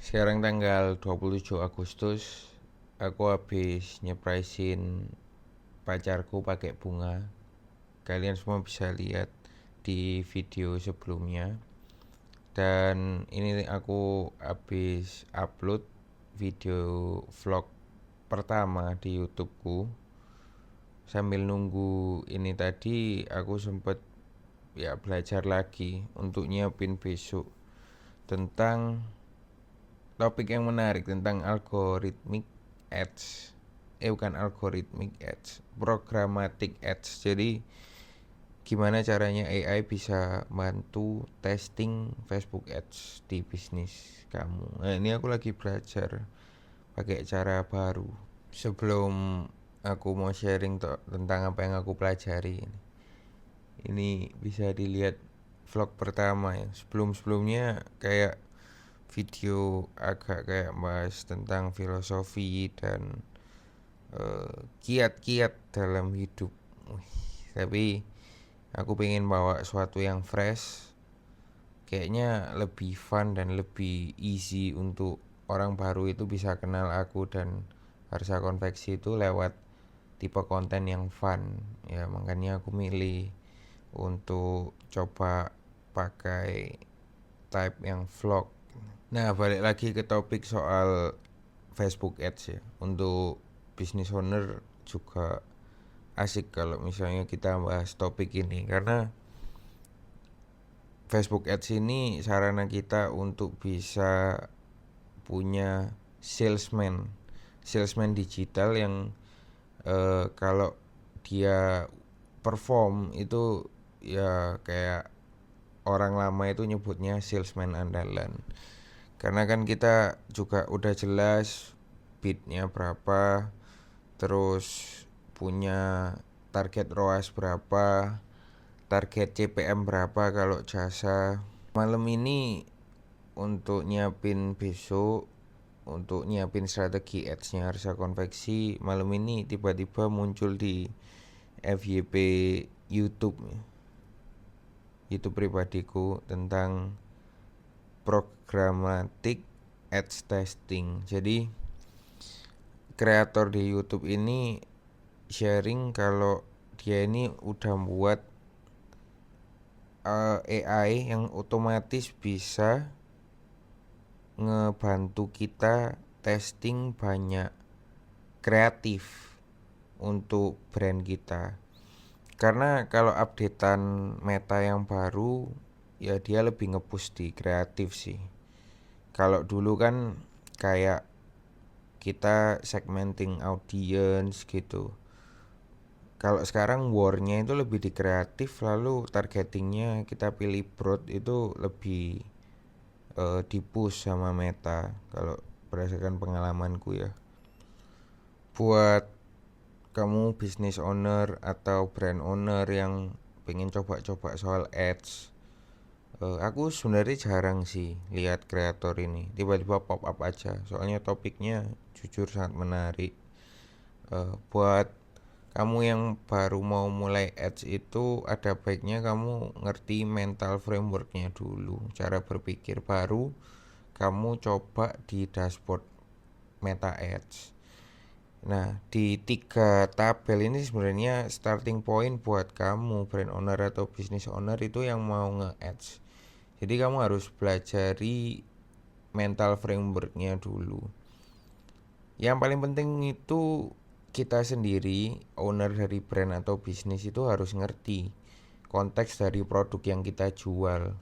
Sekarang tanggal 27 Agustus, aku habis nyeprisein pacarku pakai bunga. Kalian semua bisa lihat di video sebelumnya. Dan ini aku habis upload video vlog pertama di YouTubeku. Sambil nunggu ini tadi, aku sempet belajar lagi untuk nyiapin besok tentang topik yang menarik tentang algoritmic ads. Bukan algoritmic ads, programmatic ads. Jadi gimana caranya AI bisa bantu testing Facebook ads di bisnis kamu. Nah, ini aku lagi belajar pakai cara baru. Sebelum aku mau sharing tentang apa yang aku pelajari ini bisa dilihat vlog pertama ya. Sebelumnya kayak video agak kayak bahas tentang filosofi dan kiat-kiat dalam hidup. Tapi aku pengen bawa sesuatu yang fresh, kayaknya lebih fun dan lebih easy untuk orang baru itu bisa kenal aku dan Harsa Konveksi itu lewat tipe konten yang fun. Ya makanya aku milih untuk coba pakai type yang vlog. Nah, balik lagi ke topik soal Facebook Ads ya. Untuk business owner juga asik kalau misalnya kita bahas topik ini, karena Facebook Ads ini sarana kita untuk bisa punya salesman digital yang kalau dia perform itu ya kayak orang lama itu nyebutnya salesman andalan. Karena kan kita juga udah jelas bidnya berapa, terus punya target ROAS berapa, target CPM berapa kalau jasa. Malam ini untuk nyiapin besok, untuk nyiapin strategi ads-nya Harsa Konveksi, malam ini tiba-tiba muncul di FYP YouTube pribadiku tentang programmatic ads testing. Jadi kreator di YouTube ini sharing kalau dia ini udah buat AI yang otomatis bisa ngebantu kita testing banyak kreatif untuk brand kita. Karena kalau updatean meta yang baru, ya dia lebih nge-push di kreatif sih. Kalau dulu kan kayak kita segmenting audience gitu. Kalau sekarang war-nya itu lebih di kreatif, lalu targetingnya kita pilih broad itu lebih di-push sama meta. Kalau berdasarkan pengalamanku ya. Buat kamu business owner atau brand owner yang pengen coba-coba soal ads, aku sebenarnya jarang sih lihat kreator ini tiba-tiba pop up aja. Soalnya topiknya jujur sangat menarik. Buat kamu yang baru mau mulai ads itu ada baiknya kamu ngerti mental frameworknya dulu. Cara berpikir baru kamu coba di dashboard Meta Ads. Nah, di 3 tabel ini sebenarnya starting point buat kamu brand owner atau business owner itu yang mau nge-ads. Jadi kamu harus pelajari mental frameworknya dulu. Yang paling penting itu kita sendiri, owner dari brand atau bisnis itu harus ngerti konteks dari produk yang kita jual.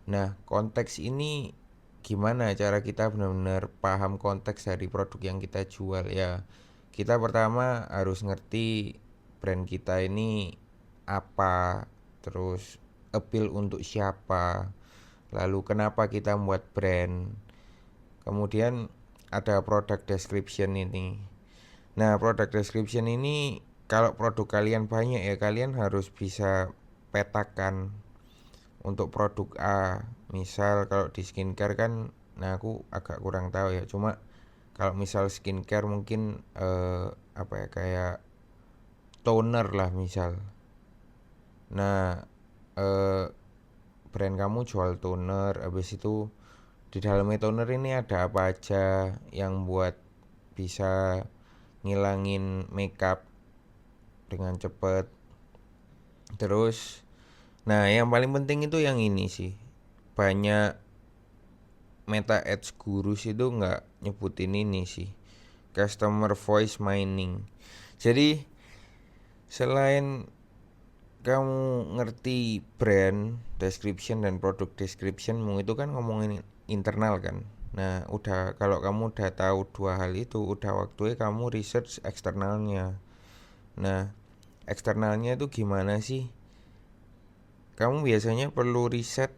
Nah, konteks ini gimana cara kita benar-benar paham konteks dari produk yang kita jual ya. Kita pertama harus ngerti brand kita ini apa, terus appeal untuk siapa, lalu kenapa kita membuat brand. Kemudian ada product description ini. Nah, product description ini kalau produk kalian banyak ya kalian harus bisa petakan untuk produk A. Misal kalau di skincare kan, nah aku agak kurang tahu ya. Cuma kalau misal skincare mungkin apa ya kayak toner lah misal. Nah, brand kamu jual toner, habis itu Di dalam toner ini ada apa aja yang buat bisa ngilangin makeup dengan cepet. Terus, nah yang paling penting itu yang ini sih. Banyak Meta Ads gurus itu nggak nyebutin ini sih. Customer voice mining. Jadi selain kamu ngerti brand description dan produk descriptionmu itu kan ngomongin internal kan. Nah, kalau kamu udah tahu dua hal itu, udah waktunya kamu research eksternalnya. Nah, eksternalnya itu gimana sih? Kamu biasanya perlu riset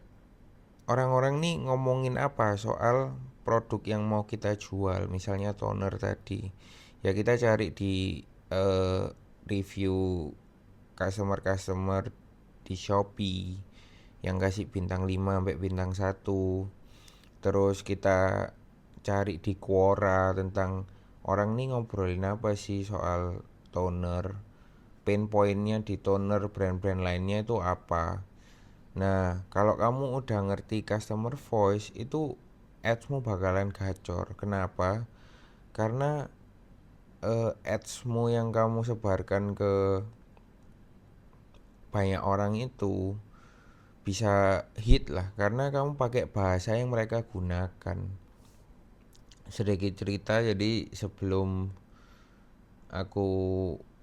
orang-orang nih ngomongin apa soal produk yang mau kita jual, misalnya toner tadi. Ya kita cari di eh, review customer-customer di Shopee yang kasih bintang 5 sampai bintang 1. Terus kita cari di Quora tentang orang nih ngobrolin apa sih soal toner. Pain pointnya di toner brand-brand lainnya itu apa. Nah, kalau kamu udah ngerti customer voice itu adsmu bakalan gacor. Kenapa? Karena adsmu yang kamu sebarkan ke banyak orang itu bisa hit lah karena kamu pakai bahasa yang mereka gunakan. Sedikit cerita, jadi sebelum aku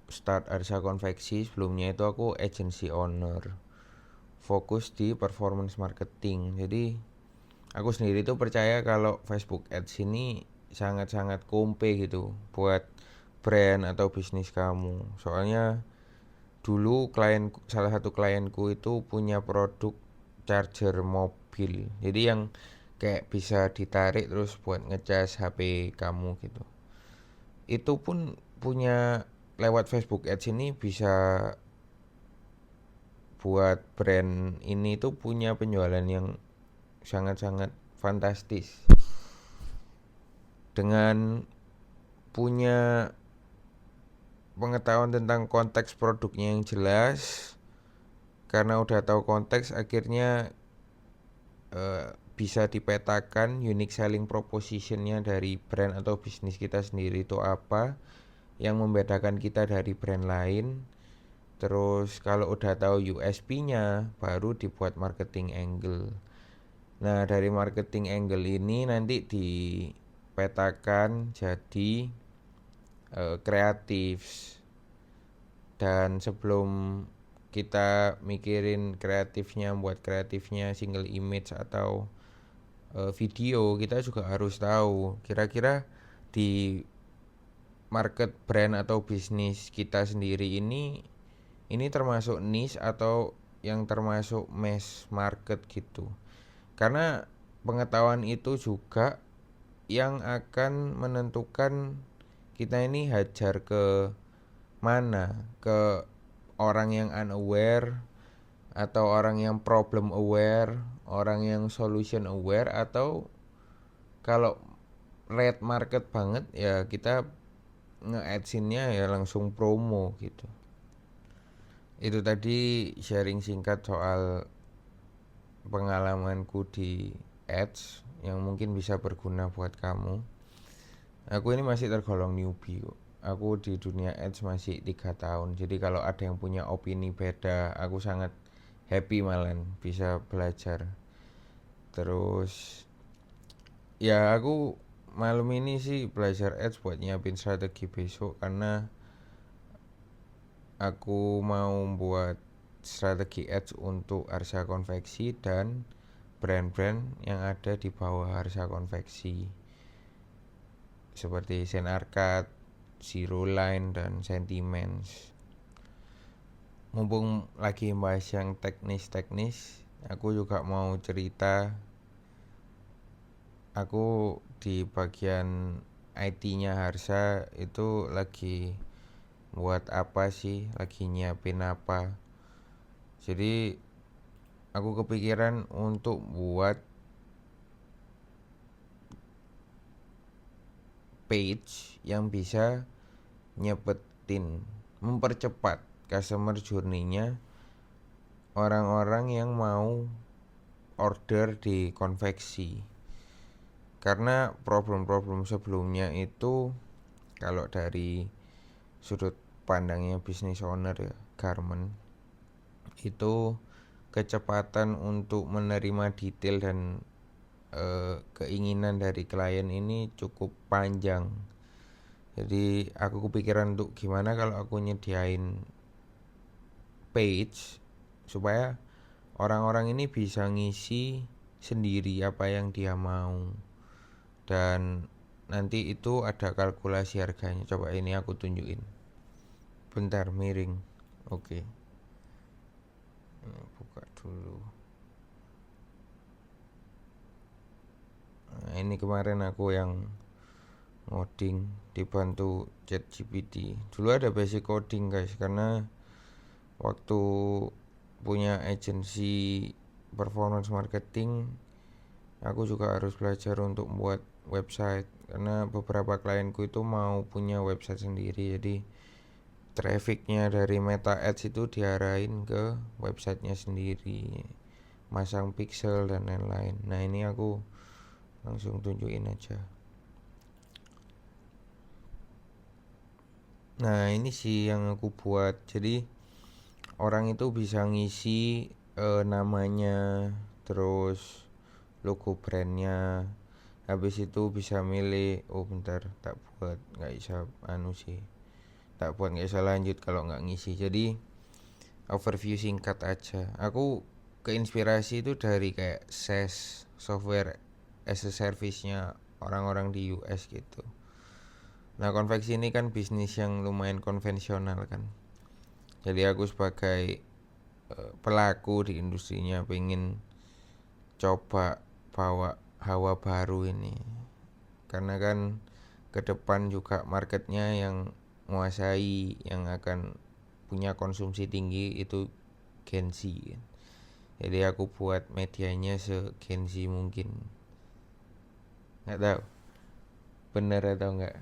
start Arsa Konveksi, sebelumnya itu aku agency owner, fokus di performance marketing. Jadi aku sendiri tuh percaya kalau Facebook Ads ini sangat-sangat kompe gitu buat brand atau bisnis kamu. Soalnya dulu salah satu klienku itu punya produk charger mobil. Jadi yang kayak bisa ditarik terus buat ngecas HP kamu gitu. Itu pun punya lewat Facebook Ads ini bisa buat brand ini tuh punya penjualan yang sangat-sangat fantastis. Dengan punya pengetahuan tentang konteks produknya yang jelas, karena udah tahu konteks akhirnya bisa dipetakan unique selling propositionnya dari brand atau bisnis kita sendiri itu apa yang membedakan kita dari brand lain. Terus kalau udah tahu USP-nya baru dibuat marketing angle. Nah, dari marketing angle ini nanti dipetakan jadi kreatif. Dan sebelum kita mikirin kreatifnya, buat kreatifnya single image atau video, kita juga harus tahu kira-kira di market brand atau bisnis kita sendiri ini termasuk niche atau yang termasuk mass market gitu. Karena pengetahuan itu juga yang akan menentukan kita ini hajar ke mana, ke orang yang unaware atau orang yang problem aware, orang yang solution aware, atau kalau red market banget ya kita nge-adsinnya ya langsung promo gitu. Itu tadi sharing singkat soal pengalamanku di ads yang mungkin bisa berguna buat kamu. Aku ini masih tergolong newbie kok. Aku di dunia ads masih 3 tahun. Jadi kalau ada yang punya opini beda, aku sangat happy malah bisa belajar. Terus ya aku malam ini sih belajar ads buat nyiapin strategi besok karena aku mau buat strategi ads untuk Arsa Konveksi dan brand-brand yang ada di bawah Arsa Konveksi seperti Zen Arcade, Zero Line, dan Sentiments. Mumpung lagi bahas yang teknis-teknis, aku juga mau cerita. Aku di bagian IT-nya Harsa itu lagi buat apa sih, lagi nyiapin apa. Jadi aku kepikiran untuk buat page yang bisa mempercepat customer journey-nya orang-orang yang mau order di konveksi. Karena problem-problem sebelumnya itu kalau dari sudut pandangnya business owner ya, garment itu kecepatan untuk menerima detail dan keinginan dari klien ini cukup panjang. Jadi aku kepikiran untuk gimana kalau aku nyediain page supaya orang-orang ini bisa ngisi sendiri apa yang dia mau, dan nanti itu ada kalkulasi harganya. Coba ini aku tunjukin. Bentar, miring. Oke. Buka dulu. Nah, ini kemarin aku yang ngoding dibantu ChatGPT. Dulu ada basic coding guys, karena waktu punya agensi performance marketing aku juga harus belajar untuk membuat website, karena beberapa klienku itu mau punya website sendiri. Jadi trafficnya dari Meta Ads itu diarahin ke websitenya sendiri, masang pixel dan lain-lain. Nah ini aku langsung tunjukin aja. Nah ini sih yang aku buat. Jadi orang itu bisa ngisi namanya, terus logo brandnya. Habis itu bisa milih, oh bentar, tak buat nggak bisa anu sih, tak buat nggak bisa lanjut kalau nggak ngisi. Jadi overview singkat aja. Aku keinspirasi itu dari kayak SaaS, software as a service-nya orang-orang di US gitu. Nah konveksi ini kan bisnis yang lumayan konvensional kan. Jadi aku sebagai pelaku di industrinya pengen coba bawa hawa baru ini, karena kan ke depan juga marketnya yang menguasai, yang akan punya konsumsi tinggi itu Gen Z kan. Jadi aku buat medianya se-Gen Z mungkin. Nggak tahu bener atau enggak.